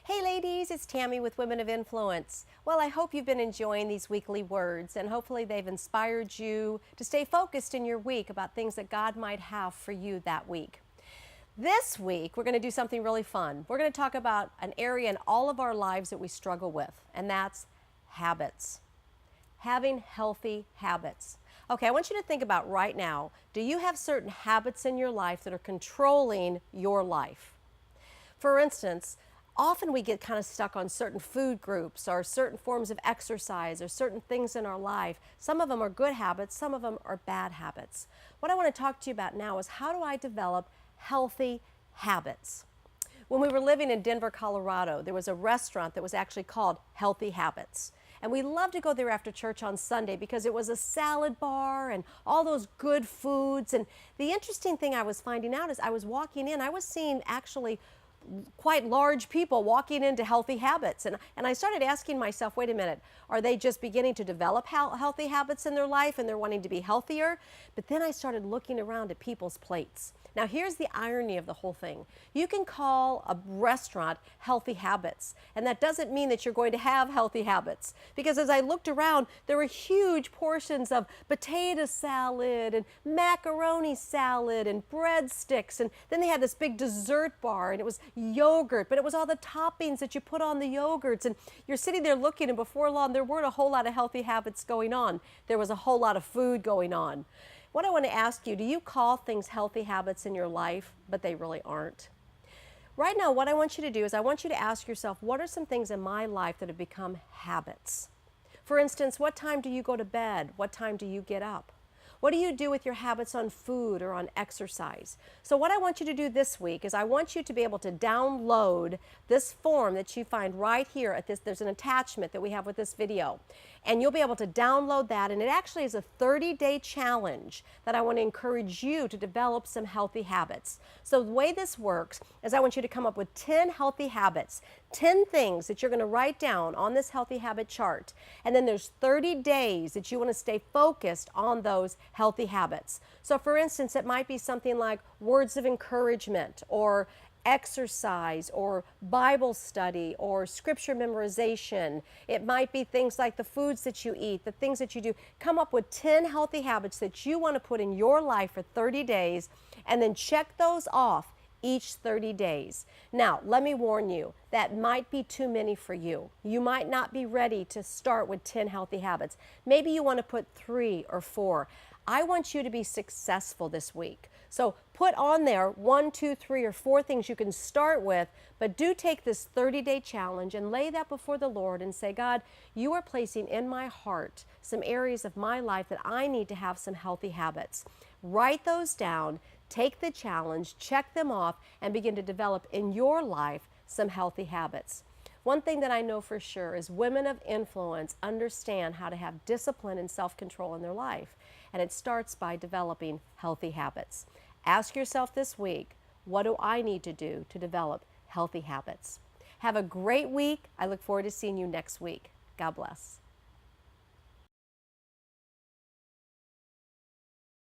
Hey ladies, it's Tammy with Women of Influence. Well, I hope you've been enjoying these weekly words and hopefully they've inspired you to stay focused in your week about things that God might have for you that week. This week, we're going to do something really fun. We're going to talk about an area in all of our lives that we struggle with, and that's habits. Having healthy habits. Okay, I want you to think about right now, do you have certain habits in your life that are controlling your life? For instance, often we get kind of stuck on certain food groups or certain forms of exercise or certain things in our life. Some of them are good habits, some of them are bad habits. What I want to talk to you about now is how do I develop healthy habits? When we were living in Denver, Colorado, there was a restaurant that was actually called Healthy Habits. And we loved to go there after church on Sunday because it was a salad bar and all those good foods. And the interesting thing I was finding out is I was walking in, I was seeing actually quite large people walking into healthy habits. And I started asking myself, wait a minute, are they just beginning to develop healthy habits in their life and they're wanting to be healthier? But then I started looking around at people's plates. Now here's the irony of the whole thing. You can call a restaurant Healthy Habits, and that doesn't mean that you're going to have healthy habits. Because as I looked around, there were huge portions of potato salad and macaroni salad and breadsticks, and then they had this big dessert bar, and it was yogurt, but it was all the toppings that you put on the yogurts, and you're sitting there looking, and before long, there weren't a whole lot of healthy habits going on. There was a whole lot of food going on. What I want to ask you, do you call things healthy habits in your life, but they really aren't? Right now, what I want you to do is I want you to ask yourself, what are some things in my life that have become habits? For instance, what time do you go to bed? What time do you get up? What do you do with your habits on food or on exercise? So what I want you to do this week is I want you to be able to download this form that you find right here at this. There's an attachment that we have with this video. And you'll be able to download that, and it actually is a 30-day challenge that I want to encourage you to develop some healthy habits. So the way this works is I want you to come up with 10 healthy habits, 10 things that you're going to write down on this healthy habit chart. And then there's 30 days that you want to stay focused on those healthy habits. So for instance, it might be something like words of encouragement or exercise or Bible study or scripture memorization. It might be things like the foods that you eat, the things that you do. Come up with 10 healthy habits that you want to put in your life for 30 days and then check those off each 30 days. Now, let me warn you, that might be too many for you. You might not be ready to start with 10 healthy habits. Maybe you want to put 3 or 4. I want you to be successful this week. So put on there 1, 2, 3, or 4 things you can start with, but do take this 30-day challenge and lay that before the Lord and say, God, you are placing in my heart some areas of my life that I need to have some healthy habits. Write those down, take the challenge, check them off, and begin to develop in your life some healthy habits. One thing that I know for sure is women of influence understand how to have discipline and self-control in their life. And it starts by developing healthy habits. Ask yourself this week, what do I need to do to develop healthy habits? Have a great week. I look forward to seeing you next week. God bless.